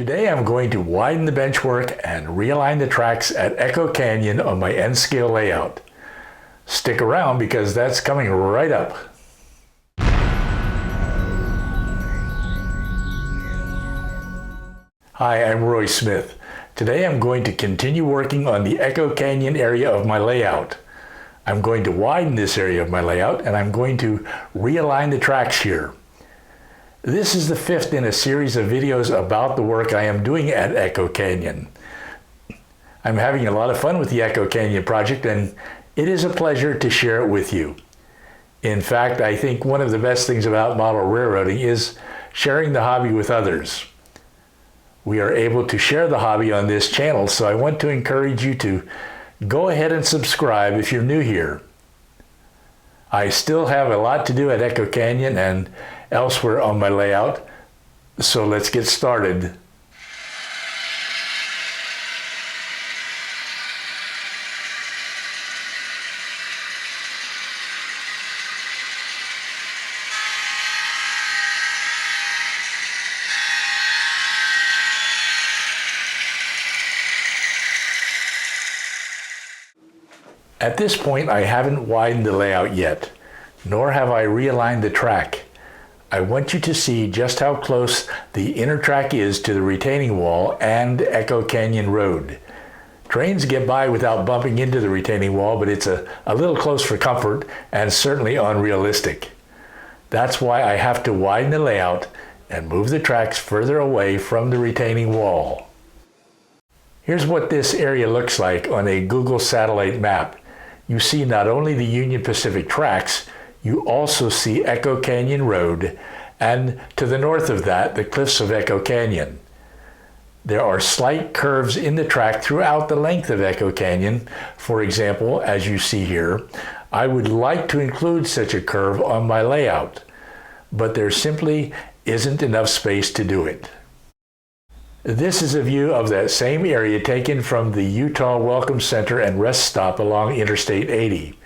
Today I'm going to widen the benchwork and realign the tracks at Echo Canyon on my N-scale layout. Stick around because that's coming right up. Hi, I'm Roy Smith. Today I'm going to continue working on the Echo Canyon area of my layout. I'm going to widen this area of my layout and I'm going to realign the tracks here. This is the fifth in a series of videos about the work I am doing at Echo Canyon. I'm having a lot of fun with the Echo Canyon project and it is a pleasure to share it with you. In fact, I think one of the best things about model railroading is sharing the hobby with others. We are able to share the hobby on this channel, so I want to encourage you to go ahead and subscribe if you're new here. I still have a lot to do at Echo Canyon and elsewhere on my layout, so let's get started. At this point, I haven't widened the layout yet, nor have I realigned the track. I want you to see just how close the inner track is to the retaining wall and Echo Canyon Road. Trains get by without bumping into the retaining wall, but it's a little close for comfort and certainly unrealistic. That's why I have to widen the layout and move the tracks further away from the retaining wall. Here's what this area looks like on a Google satellite map. You see not only the Union Pacific tracks, you also see Echo Canyon Road, and to the north of that, the cliffs of Echo Canyon. There are slight curves in the track throughout the length of Echo Canyon. For example, as you see here, I would like to include such a curve on my layout, but there simply isn't enough space to do it. This is a view of that same area taken from the Utah Welcome Center and Rest Stop along Interstate 80.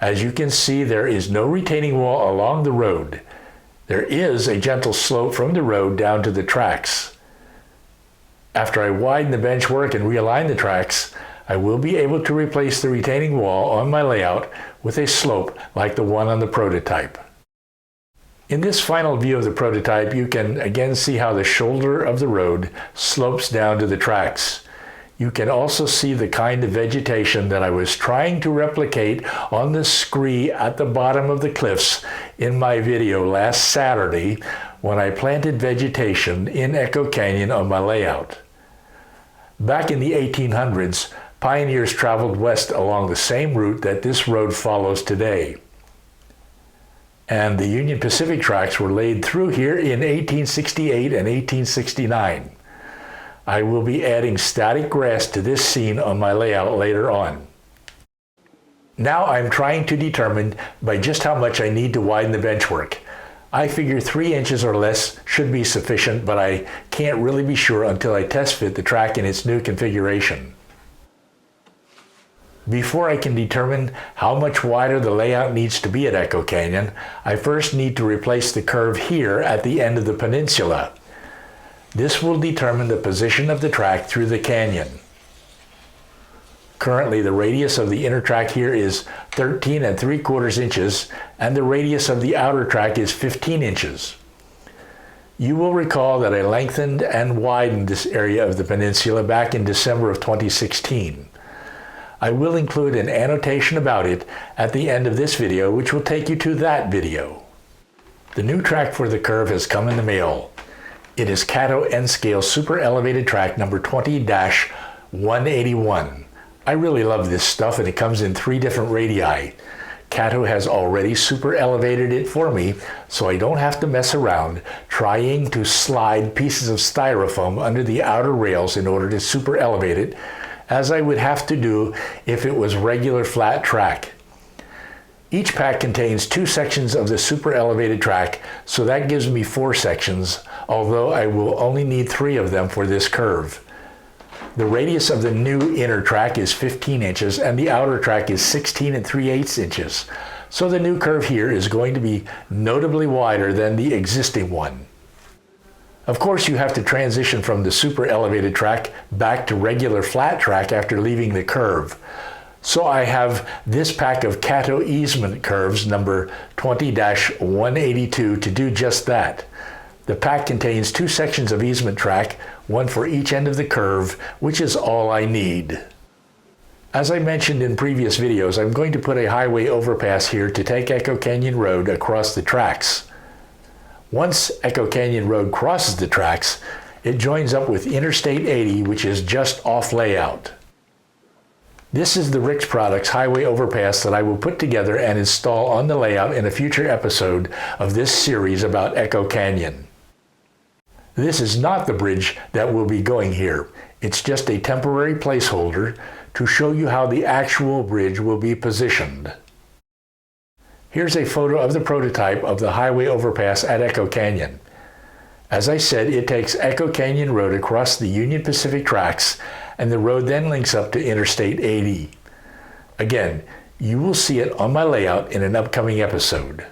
As you can see, there is no retaining wall along the road. There is a gentle slope from the road down to the tracks. After I widen the benchwork and realign the tracks, I will be able to replace the retaining wall on my layout with a slope like the one on the prototype. In this final view of the prototype, you can again see how the shoulder of the road slopes down to the tracks. You can also see the kind of vegetation that I was trying to replicate on the scree at the bottom of the cliffs in my video last Saturday when I planted vegetation in Echo Canyon on my layout. Back in the 1800s, pioneers traveled west along the same route that this road follows today. And the Union Pacific tracks were laid through here in 1868 and 1869. I will be adding static grass to this scene on my layout later on. Now I'm trying to determine by just how much I need to widen the benchwork. I figure 3 inches or less should be sufficient, but I can't really be sure until I test fit the track in its new configuration. Before I can determine how much wider the layout needs to be at Echo Canyon, I first need to replace the curve here at the end of the peninsula. This will determine the position of the track through the canyon. Currently, the radius of the inner track here is 13 3/4 inches, and the radius of the outer track is 15 inches. You will recall that I lengthened and widened this area of the peninsula back in December of 2016. I will include an annotation about it at the end of this video, which will take you to that video. The new track for the curve has come in the mail. It is Cato N-Scale Super Elevated Track number 20-181. I really love this stuff, and it comes in 3 different radii. Cato has already super elevated it for me, so I don't have to mess around trying to slide pieces of styrofoam under the outer rails in order to super elevate it, as I would have to do if it was regular flat track. Each pack contains 2 sections of the super elevated track, so that gives me 4 sections, although I will only need 3 of them for this curve. The radius of the new inner track is 15 inches and the outer track is 16 3/8 inches, so the new curve here is going to be notably wider than the existing one. Of course, you have to transition from the super elevated track back to regular flat track after leaving the curve. So I have this pack of Cato easement curves number 20-182 to do just that. The pack contains 2 sections of easement track, one for each end of the curve, which is all I need. As I mentioned in previous videos, I'm going to put a highway overpass here to take Echo Canyon Road across the tracks. Once Echo Canyon Road crosses the tracks, it joins up with Interstate 80, which is just off layout. This is the Rix Products highway overpass that I will put together and install on the layout in a future episode of this series about Echo Canyon. This is not the bridge that will be going here. It's just a temporary placeholder to show you how the actual bridge will be positioned. Here's a photo of the prototype of the highway overpass at Echo Canyon. As I said, it takes Echo Canyon Road across the Union Pacific tracks, and the road then links up to Interstate 80. Again, you will see it on my layout in an upcoming episode.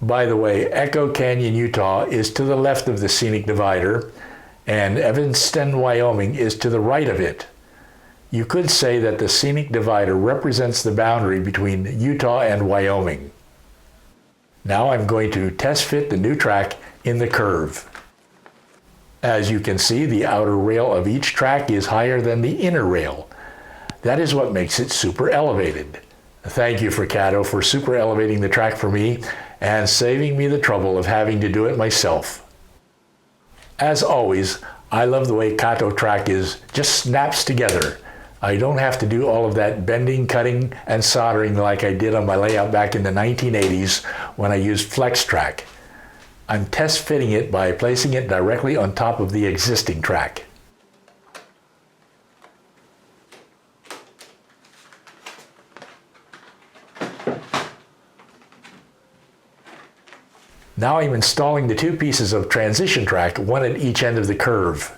By the way, Echo Canyon, Utah is to the left of the scenic divider, and Evanston, Wyoming is to the right of it. You could say that the scenic divider represents the boundary between Utah and Wyoming. Now I'm going to test fit the new track in the curve. As you can see, the outer rail of each track is higher than the inner rail. That is what makes it super elevated. Thank you for Cato for super elevating the track for me and saving me the trouble of having to do it myself. As always, I love the way Cato track just snaps together. I don't have to do all of that bending, cutting, and soldering like I did on my layout back in the 1980s when I used Flex Track. I'm test fitting it by placing it directly on top of the existing track. Now I'm installing the 2 pieces of transition track, one at each end of the curve.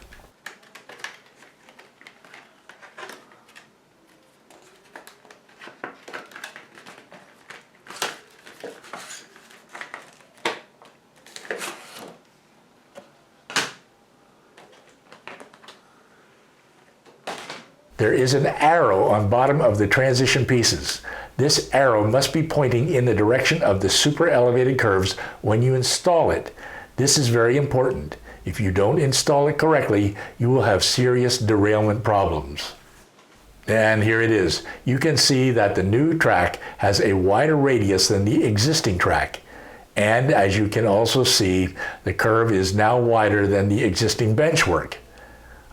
There is an arrow on bottom of the transition pieces. This arrow must be pointing in the direction of the super elevated curves when you install it. This is very important. If you don't install it correctly, you will have serious derailment problems. And here it is. You can see that the new track has a wider radius than the existing track. And as you can also see, the curve is now wider than the existing benchwork.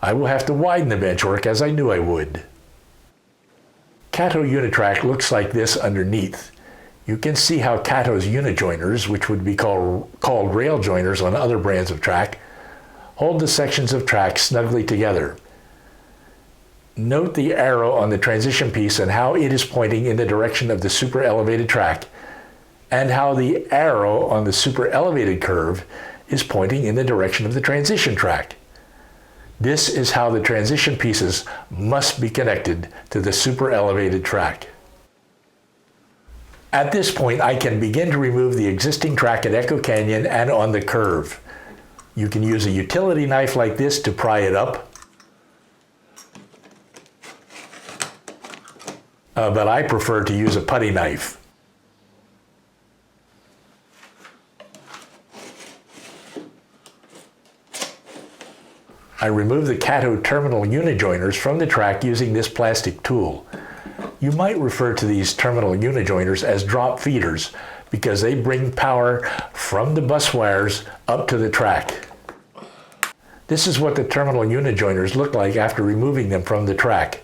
I will have to widen the benchwork as I knew I would. Cato Unitrack looks like this underneath. You can see how Cato's unijoiners, which would be called rail joiners on other brands of track, hold the sections of track snugly together. Note the arrow on the transition piece and how it is pointing in the direction of the super elevated track, and how the arrow on the super elevated curve is pointing in the direction of the transition track. This is how the transition pieces must be connected to the super elevated track. At this point, I can begin to remove the existing track at Echo Canyon and on the curve. You can use a utility knife like this to pry it up, but I prefer to use a putty knife. I remove the Cato terminal unijoiners from the track using this plastic tool. You might refer to these terminal unijoiners as drop feeders because they bring power from the bus wires up to the track. This is what the terminal unijoiners look like after removing them from the track.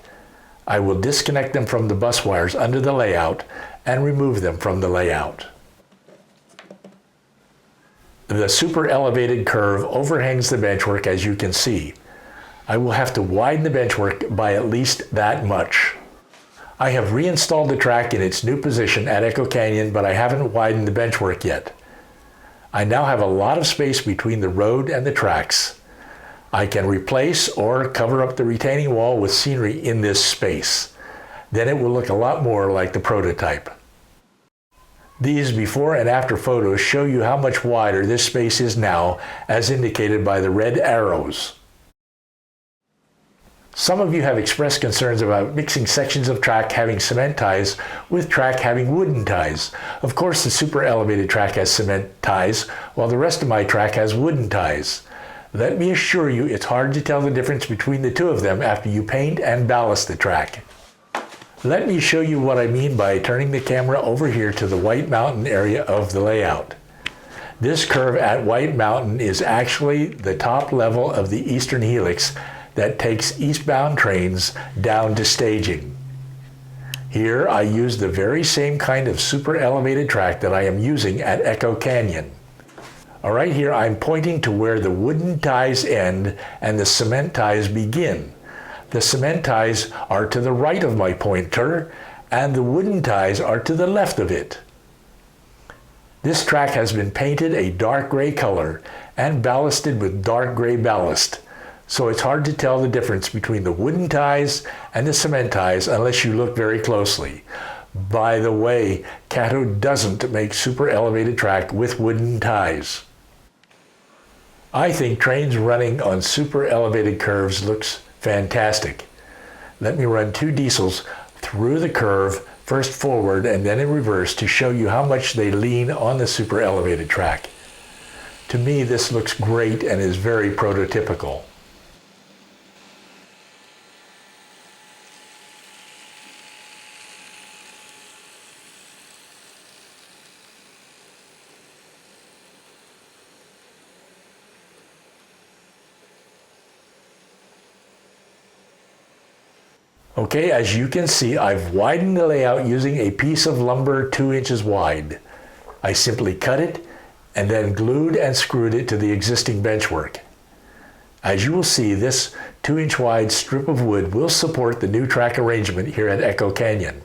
I will disconnect them from the bus wires under the layout and remove them from the layout. The super elevated curve overhangs the benchwork, as you can see. I will have to widen the benchwork by at least that much. I have reinstalled the track in its new position at Echo Canyon, but I haven't widened the benchwork yet. I now have a lot of space between the road and the tracks. I can replace or cover up the retaining wall with scenery in this space. Then it will look a lot more like the prototype. These before and after photos show you how much wider this space is now, as indicated by the red arrows. Some of you have expressed concerns about mixing sections of track having cement ties with track having wooden ties. Of course, the super elevated track has cement ties, while the rest of my track has wooden ties. Let me assure you, it's hard to tell the difference between the two of them after you paint and ballast the track. Let me show you what I mean by turning the camera over here to the White Mountain area of the layout. This curve at White Mountain is actually the top level of the eastern helix that takes eastbound trains down to staging. Here I use the very same kind of super elevated track that I am using at Echo Canyon. Right here I'm pointing to where the wooden ties end and the cement ties begin. The cement ties are to the right of my pointer, and the wooden ties are to the left of it. This track has been painted a dark gray color and ballasted with dark gray ballast, so it's hard to tell the difference between the wooden ties and the cement ties unless you look very closely. By the way, Cato doesn't make super elevated track with wooden ties. I think trains running on super elevated curves looks fantastic. Let me run 2 diesels through the curve, first forward and then in reverse, to show you how much they lean on the super elevated track. To me, this looks great and is very prototypical. Okay, as you can see, I've widened the layout using a piece of lumber 2 inches wide. I simply cut it and then glued and screwed it to the existing benchwork. As you will see, this 2-inch wide strip of wood will support the new track arrangement here at Echo Canyon.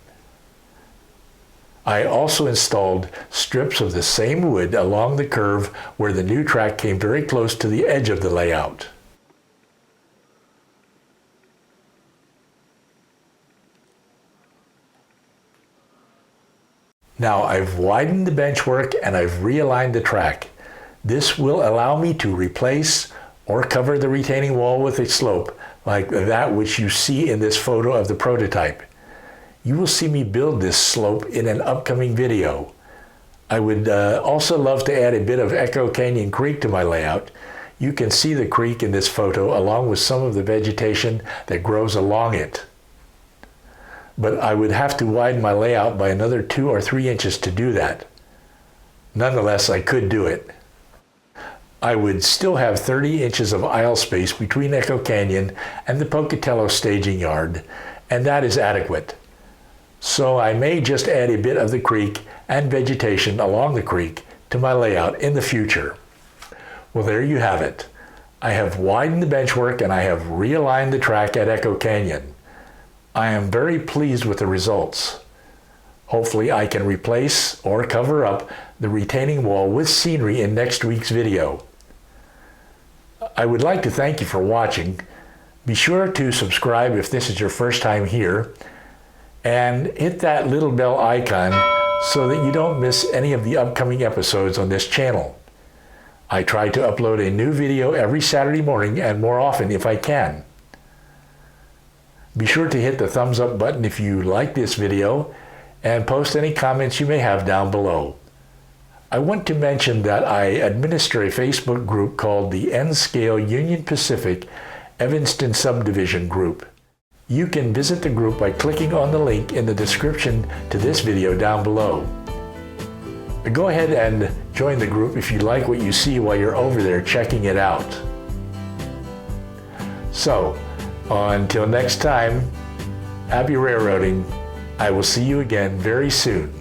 I also installed strips of the same wood along the curve where the new track came very close to the edge of the layout. Now I've widened the benchwork and I've realigned the track. This will allow me to replace or cover the retaining wall with a slope like that which you see in this photo of the prototype. You will see me build this slope in an upcoming video. I would also love to add a bit of Echo Canyon Creek to my layout. You can see the creek in this photo along with some of the vegetation that grows along it. But I would have to widen my layout by another 2 or 3 inches to do that. Nonetheless, I could do it. I would still have 30 inches of aisle space between Echo Canyon and the Pocatello staging yard, and that is adequate. So I may just add a bit of the creek and vegetation along the creek to my layout in the future. Well, there you have it. I have widened the benchwork and I have realigned the track at Echo Canyon. I am very pleased with the results. Hopefully I can replace or cover up the retaining wall with scenery in next week's video. I would like to thank you for watching. Be sure to subscribe if this is your first time here, and hit that little bell icon so that you don't miss any of the upcoming episodes on this channel. I try to upload a new video every Saturday morning and more often if I can. Be sure to hit the thumbs up button if you like this video and post any comments you may have down below. I want to mention that I administer a Facebook group called the N-Scale Union Pacific Evanston Subdivision Group. You can visit the group by clicking on the link in the description to this video down below. Go ahead and join the group if you like what you see while you're over there checking it out. So, until next time, happy railroading. I will see you again very soon.